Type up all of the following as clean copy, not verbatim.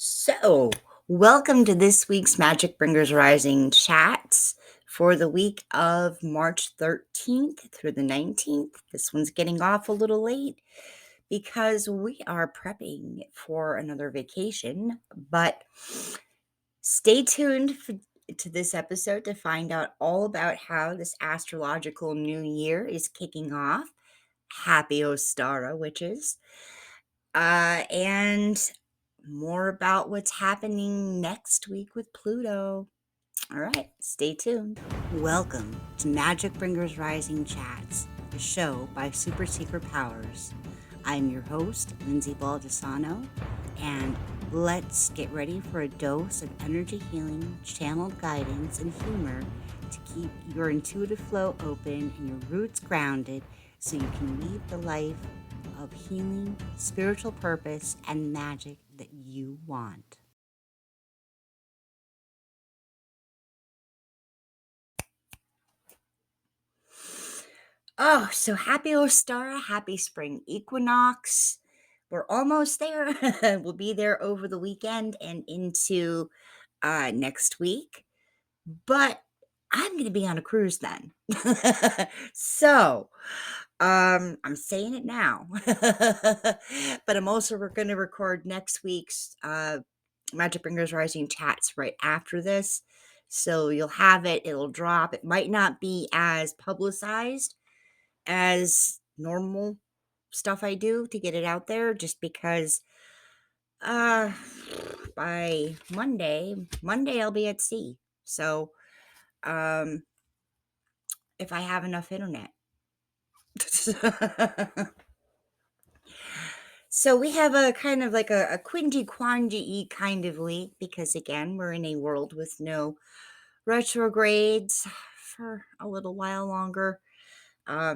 So, welcome to this week's Magic Bringers Rising chats for the week of March 13th through the 19th. This one's getting off a little late because we are prepping for another vacation, but stay tuned to this episode to find out all about how this astrological new year is kicking off. Happy Ostara, witches. And more about what's happening next week with Pluto. All right, stay tuned. Welcome to Magic Bringers Rising Chats, a show by Super Secret Powers. I'm your host, Lindsay Baldessano, and let's get ready for a dose of energy healing, channeled guidance, and humor to keep your intuitive flow open and your roots grounded so you can lead the life of healing, spiritual purpose, and magic that you want. Oh, so happy Ostara, happy spring equinox. We're almost there. We'll be there over the weekend and into next week. But I'm going to be on a cruise then. So, I'm saying it now. But I'm also going to record next week's Magic Bringers Rising chats right after this. So you'll have it, it'll drop. It might not be as publicized as normal stuff I do to get it out there, just because uh by Monday I'll be at sea. So if I have enough internet. So we have a kind of like a quingy quangy kind of week because again we're in a world with no retrogrades for a little while longer.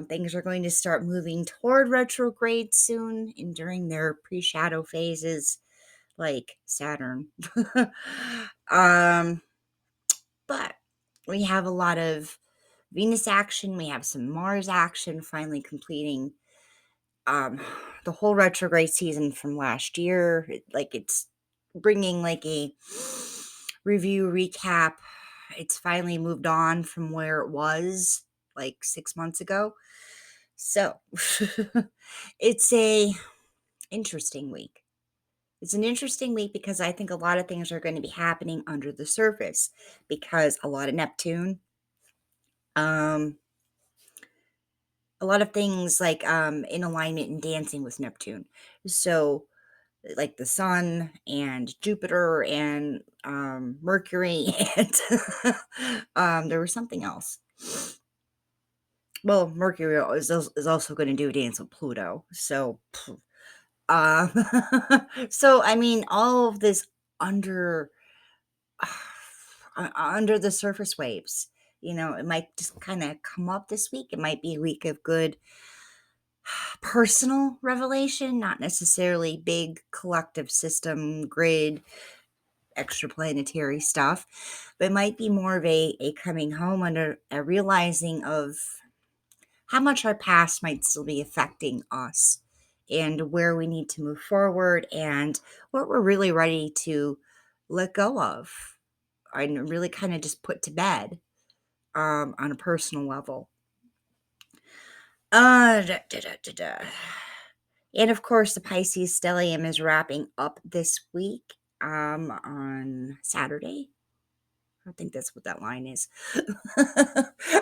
Things are going to start moving toward retrograde soon and during their pre-shadow phases, like Saturn. um, but we have a lot of Venus action. We have some Mars action finally completing um, the whole retrograde season from last year. It's bringing like a review recap. It's finally moved on from where it was like 6 months ago. So it's a interesting week. It's an interesting week because I think a lot of things are going to be happening under the surface because a lot of Neptune, um, a lot of things like in alignment and dancing with Neptune. So like the sun and Jupiter and Mercury and there was something else. Well, Mercury is also going to do a dance with Pluto. So Um, so I mean, all of this under under the surface waves. It might just kind of come up this week. It might be a week of good personal revelation, not necessarily big collective system grid extraplanetary stuff, but it might be more of a coming home under a realizing of how much our past might still be affecting us and where we need to move forward and what we're really ready to let go of and really kind of just put to bed on a personal level. Da, da, da, da, da. And of course, the Pisces stellium is wrapping up this week on Saturday. I think that's what that line is.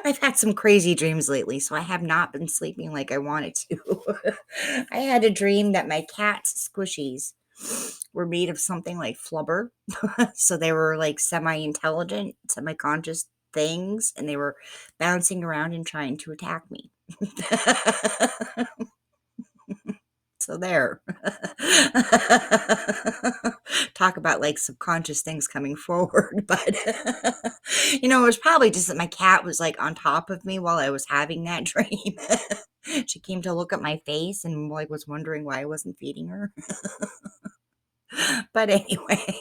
I've had some crazy dreams lately, so I have not been sleeping like I wanted to. I had a dream that my cat's squishies were made of something like flubber. So they were like semi-intelligent, semi-conscious things, and they were bouncing around and trying to attack me. So there. Talk about like subconscious things coming forward. But, it was probably just that my cat was like on top of me while I was having that dream. She came to look at my face and like was wondering why I wasn't feeding her. But anyway,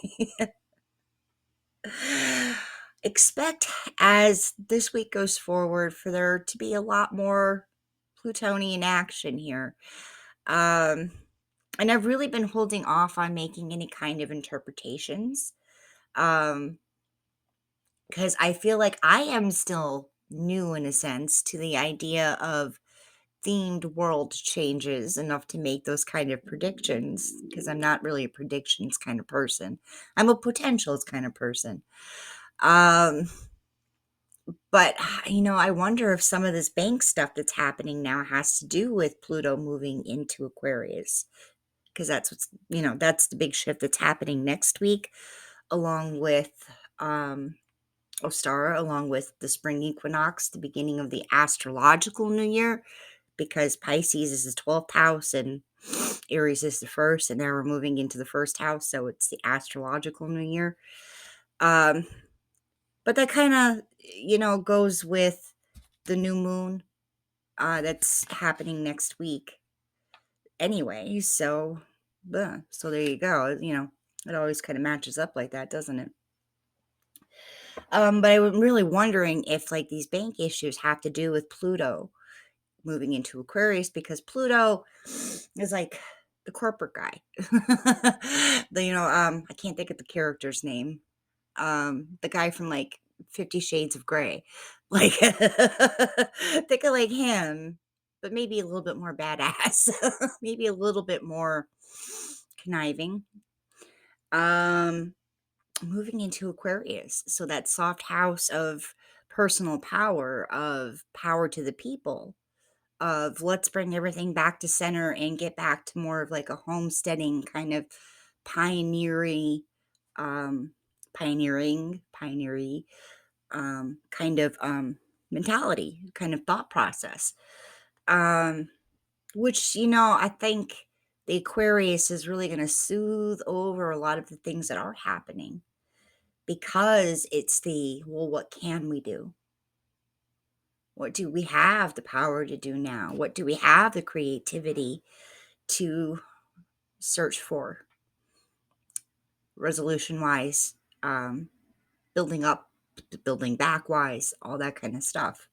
expect as this week goes forward for there to be a lot more Plutonian action here. Um, And I've really been holding off on making any kind of interpretations, um, because I feel like I am still new in a sense to the idea of themed world changes enough to make those kind of predictions, because I'm not really a predictions kind of person. I'm a potentials kind of person. Um, but I wonder if some of this bank stuff that's happening now has to do with Pluto moving into Aquarius, because that's the big shift that's happening next week, along with um Ostara, along with the spring equinox, the beginning of the astrological new year, because Pisces is the 12th house and Aries is the first, and now we're moving into the first house, so it's the astrological new year. Um, but that kind of, goes with the new moon that's happening next week anyway. So there you go. It always kind of matches up like that, doesn't it? But I'm really wondering if like these bank issues have to do with Pluto moving into Aquarius, because Pluto is like the corporate guy. I can't think of the character's name. The guy from like 50 Shades of Grey. Like think of like him, but maybe a little bit more badass. Maybe a little bit more conniving. Um Moving into Aquarius. So that soft house of personal power, of power to the people, of let's bring everything back to center and get back to more of like a homesteading kind of pioneering, um, pioneering kind of mentality, kind of thought process. Um, which, I think the Aquarius is really going to soothe over a lot of the things that are happening, because it's well, what can we do? What do we have the power to do now? What do we have the creativity to search for, resolution wise, um, building up, building back wise, all that kind of stuff?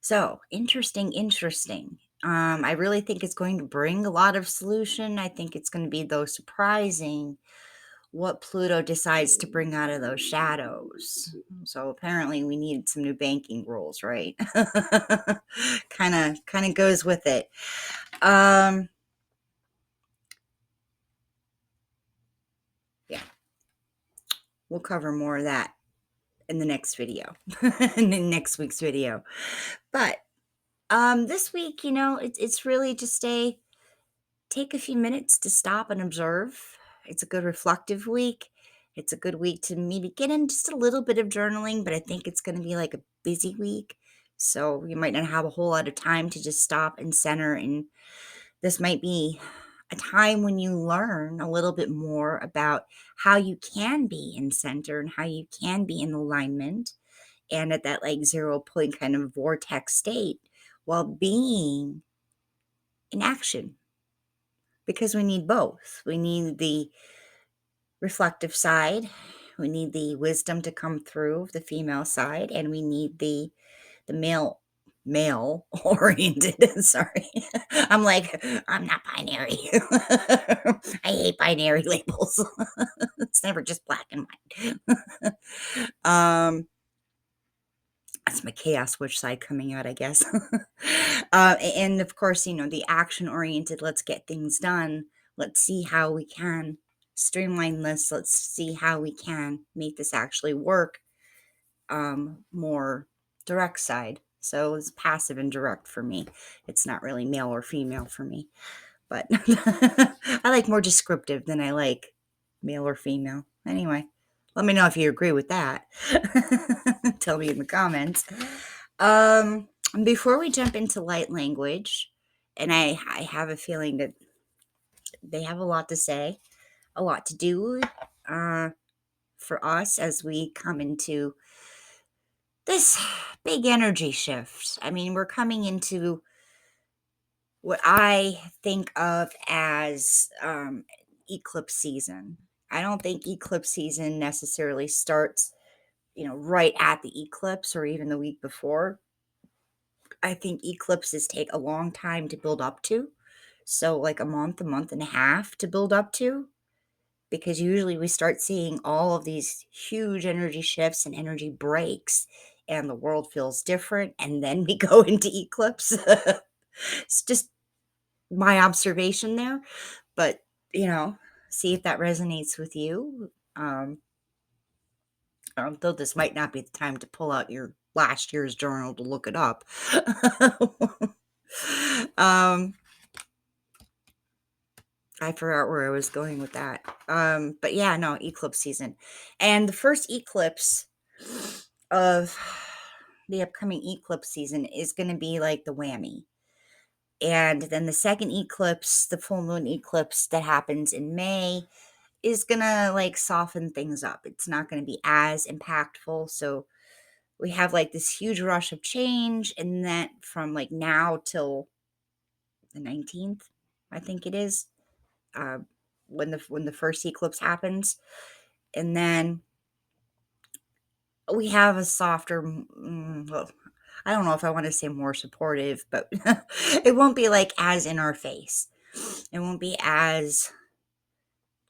So interesting, interesting. I really think it's going to bring a lot of solution. I think it's going to be, though, surprising what Pluto decides to bring out of those shadows. So apparently we needed some new banking rules, right? kind of goes with it. Um yeah, we'll cover more of that in the next video. In the next week's video. But this week, it's really just take a few minutes to stop and observe. It's a good reflective week. It's a good week to maybe get in just a little bit of journaling, but I think it's going to be like a busy week. So you might not have a whole lot of time to just stop and center. And this might be a time when you learn a little bit more about how you can be in center and how you can be in alignment and at that like 0 point kind of vortex state while being in action, because we need both. We need the reflective side, we need the wisdom to come through the female side, and we need the male oriented. Sorry. I'm like, I'm not binary. I hate binary labels. It's never just black and white. That's my chaos witch side coming out, I guess. And of course, the action oriented, let's get things done. Let's see how we can streamline this. Let's see how we can make this actually work. More direct side. So it's passive and direct for me. It's not really male or female for me. But I like more descriptive than I like male or female. Anyway, let me know if you agree with that. Tell me in the comments. Um, Before we jump into light language, and I have a feeling that they have a lot to say, a lot to do for us as we come into this big energy shift. I mean, we're coming into what I think of as eclipse season. I don't think eclipse season necessarily starts, right at the eclipse or even the week before. I think eclipses take a long time to build up to. So like a month and a half to build up to, because usually we start seeing all of these huge energy shifts and energy breaks and the world feels different and then we go into eclipse. It's just my observation there, but you know, see if that resonates with you. Though this might not be the time to pull out your last year's journal to look it up. um, I forgot where I was going with that. But yeah, no, eclipse season. And the first eclipse of the upcoming eclipse season is going to be like the whammy. And then the second eclipse, the full moon eclipse that happens in May, is going to like soften things up. It's not going to be as impactful. So we have like this huge rush of change. And then from like now till the 19th, I think it is, uh, when the first eclipse happens, and then we have a softer, well, I don't know if I want to say more supportive, but it won't be like as in our face. It won't be as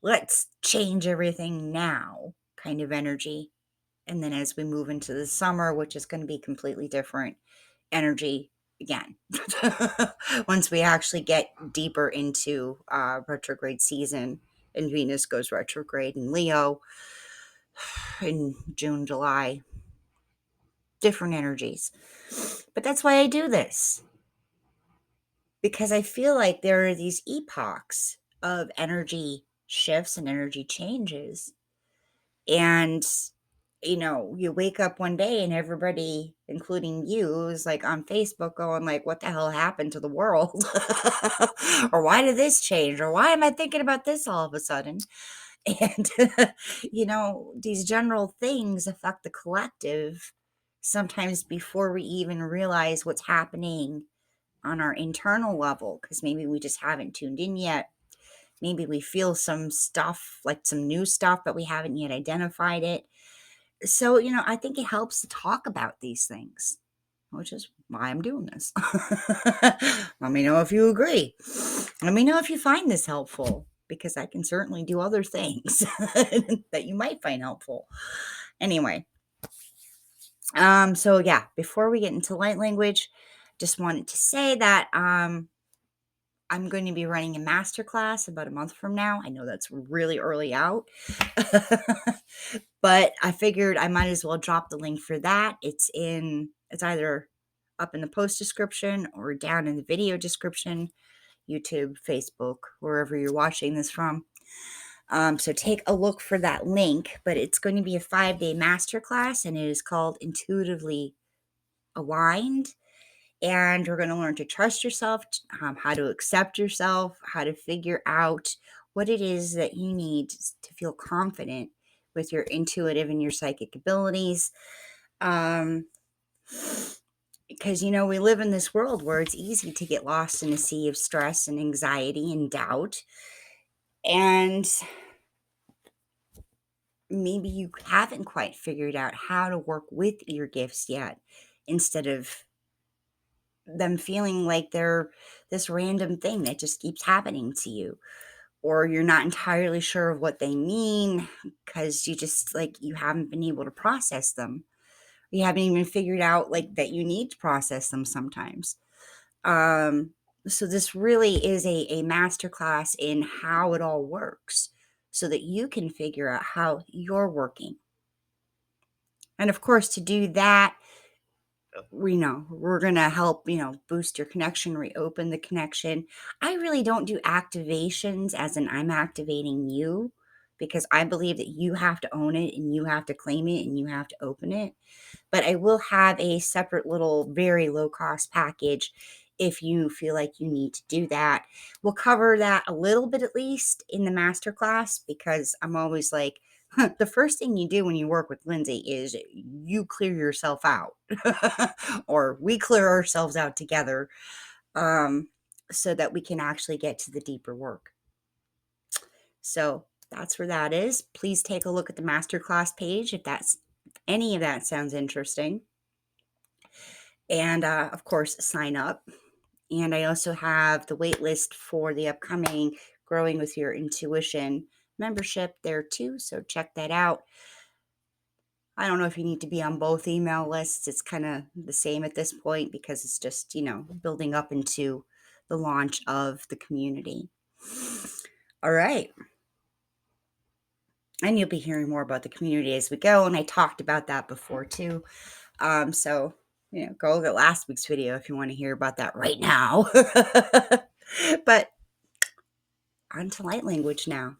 let's change everything now kind of energy. And then as we move into the summer, which is going to be completely different energy again, once we actually get deeper into retrograde season and Venus goes retrograde in Leo in June, July, different energies. But that's why I do this, because I feel like there are these epochs of energy shifts and energy changes. And, you know, you wake up one day and everybody, including you, is like on Facebook going like, what the hell happened to the world? Or why did this change? Or why am I thinking about this all of a sudden? And, you know, these general things affect the collective sometimes before we even realize what's happening on our internal level, because maybe we just haven't tuned in yet. Maybe we feel some stuff, like some new stuff, but we haven't yet identified it. So, you know, I think it helps to talk about these things, which is why I'm doing this. Let me know if you agree. Let me know if you find this helpful, because I can certainly do other things that you might find helpful. Anyway, so yeah, before we get into light language, just wanted to say that I'm going to be running a masterclass about a month from now. I know that's really early out, but I figured I might as well drop the link for that. It's either up in the post description or down in the video description, YouTube, Facebook, wherever you're watching this from. So take a look for that link, but it's going to be a 5-day masterclass and it is called Intuitively Aligned. And we're going to learn to trust yourself, how to accept yourself, how to figure out what it is that you need to feel confident with your intuitive and your psychic abilities. Because, you know, we live in this world where it's easy to get lost in a sea of stress and anxiety and doubt. And maybe you haven't quite figured out how to work with your gifts yet, instead of them feeling like they're this random thing that just keeps happening to you, or you're not entirely sure of what they mean because you just like you haven't been able to process them. You haven't even figured out like that you need to process them sometimes. um so this really is a masterclass in how it all works, so that you can figure out how you're working. And of course, to do that, we know we're going to help, you know, boost your connection, reopen the connection. I really don't do activations as in I'm activating you, because I believe that you have to own it and you have to claim it and you have to open it. But I will have a separate little very low cost package if you feel like you need to do that. We'll cover that a little bit at least in the masterclass, because I'm always like, the first thing you do when you work with Lindsay is you clear yourself out, or we clear ourselves out together, um, so that we can actually get to the deeper work. So that's where that is. Please take a look at the masterclass page if any of that sounds interesting. And of course, sign up. And I also have the wait list for the upcoming Growing with Your Intuition membership there too. So check that out. I don't know if you need to be on both email lists. It's kind of the same at this point because it's just, building up into the launch of the community. All right. And you'll be hearing more about the community as we go. And I talked about that before too. So, go look at last week's video if you want to hear about that right now. But on to light language now.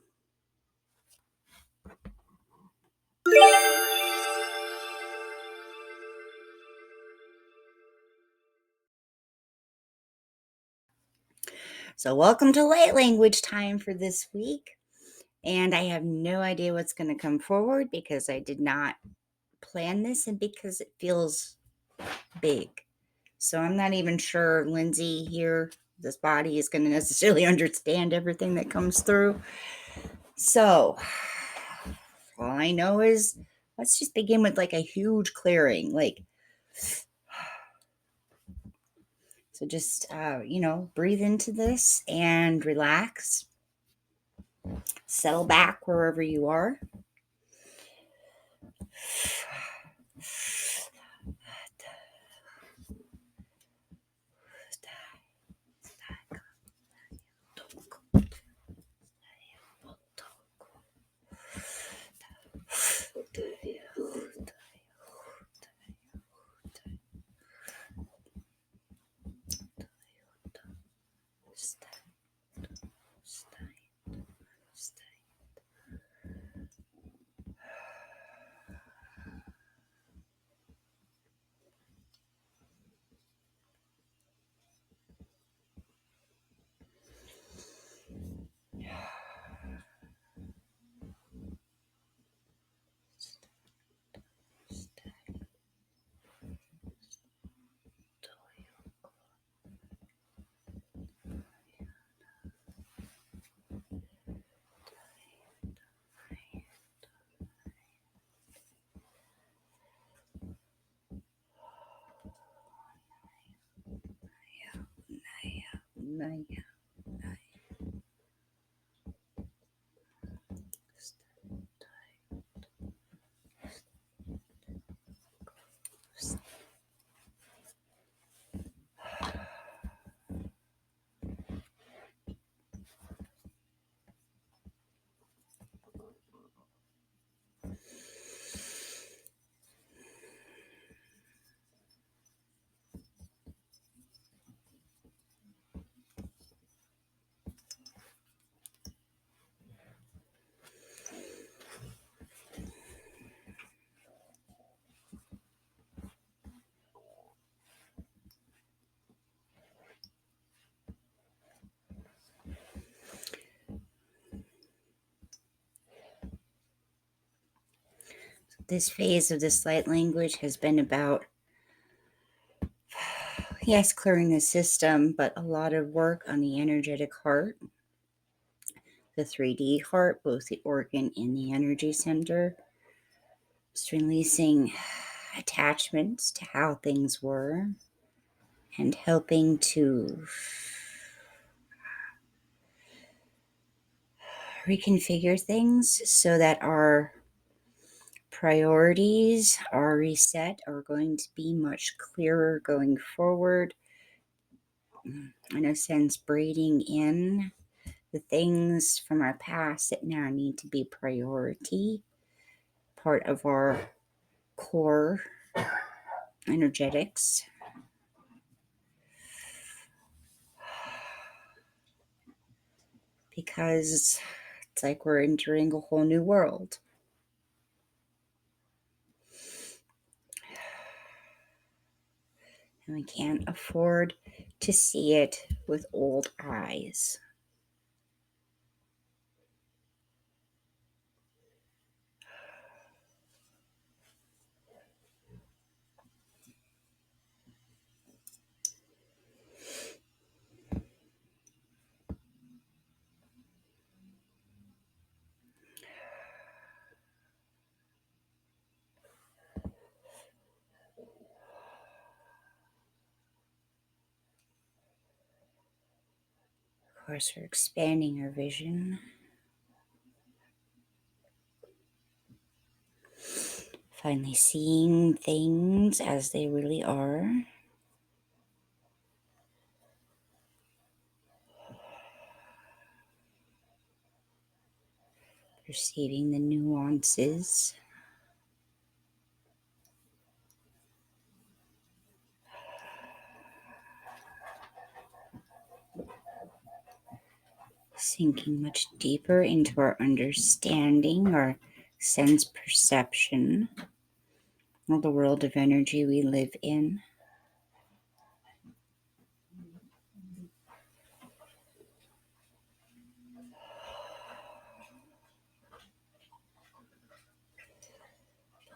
So, welcome to light language time for this week. And I have no idea what's going to come forward because I did not plan this and because it feels big. So, I'm not even sure Lindsay here, this body, is going to necessarily understand everything that comes through. So, all I know is let's just begin with like a huge clearing. So just, breathe into this and relax. Settle back wherever you are. This phase of this light language has been about, yes, clearing the system, but a lot of work on the energetic heart, the 3D heart, both the organ and the energy center. Just releasing attachments to how things were and helping to reconfigure things so that our priorities, our reset, are going to be much clearer going forward. In a sense, braiding in the things from our past that now need to be priority, part of our core energetics. Because it's like we're entering a whole new world. And we can't afford to see it with old eyes. course, we're expanding our vision. Finally seeing things as they really are. Perceiving the nuances. Sinking much deeper into our understanding, our sense perception of the world of energy we live in.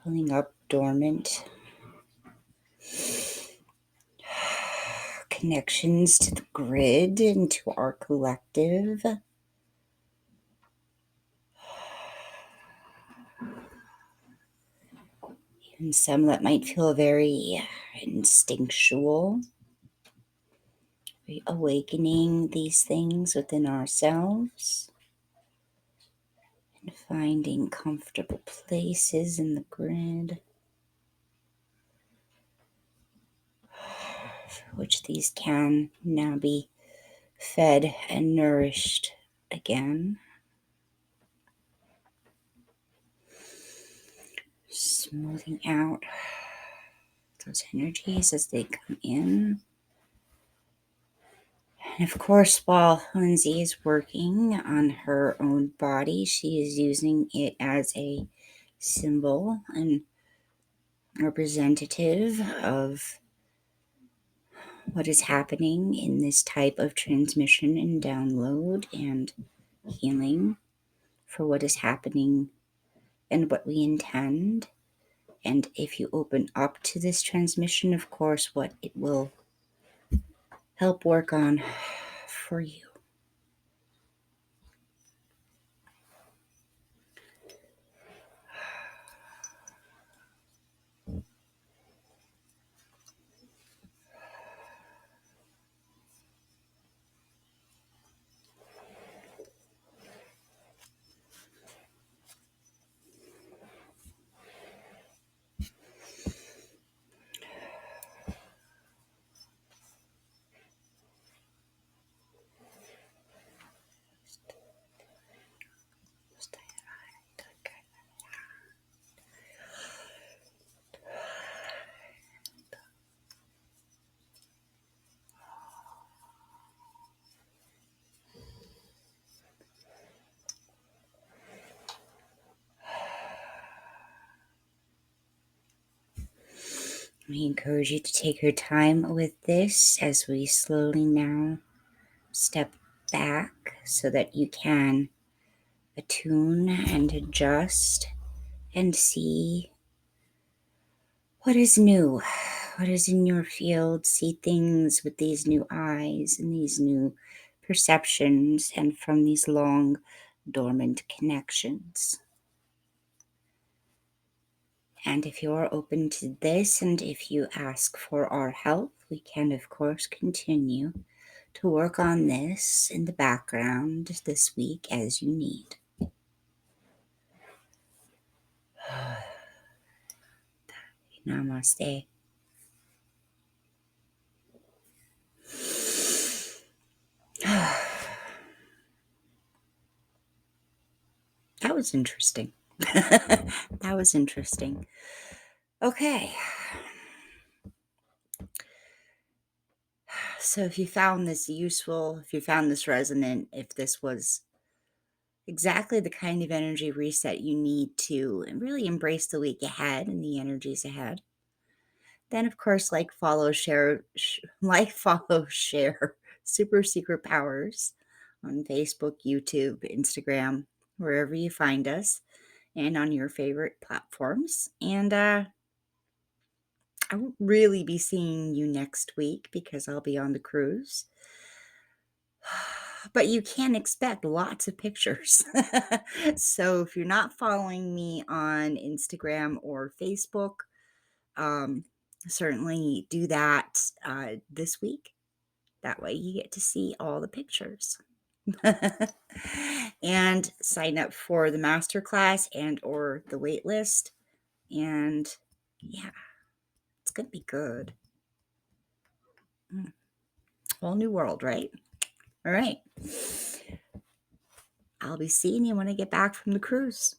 Pulling up dormant connections to the grid and to our collective. Even some that might feel very instinctual. Awakening these things within ourselves and finding comfortable places in the grid for which these can now be fed and nourished again. Smoothing out those energies as they come in. And of course, while Lindsay is working on her own body, she is using it as a symbol and representative of what is happening in this type of transmission and download and healing, for what is happening and what we intend. And if you open up to this transmission, of course, what it will help work on for you. We encourage you to take your time with this as we slowly now step back so that you can attune and adjust and see what is new, what is in your field. See things with these new eyes and these new perceptions and from these long dormant connections. And if you're open to this and if you ask for our help, we can, of course, continue to work on this in the background this week as you need. Namaste. That was interesting. That was interesting. Okay. So if you found this useful, if you found this resonant, if this was exactly the kind of energy reset you need to really embrace the week ahead and the energies ahead, then of course, follow, share, follow, share Super Secret Powers on Facebook, YouTube, Instagram, wherever you find us, and on your favorite platforms. And I won't really be seeing you next week because I'll be on the cruise. But you can expect lots of pictures. So if you're not following me on Instagram or Facebook, certainly do that this week. That way you get to see all the pictures. and sign up for the masterclass and or the wait list. And yeah, it's going to be good. Whole new world, right? All right. I'll be seeing you when I get back from the cruise.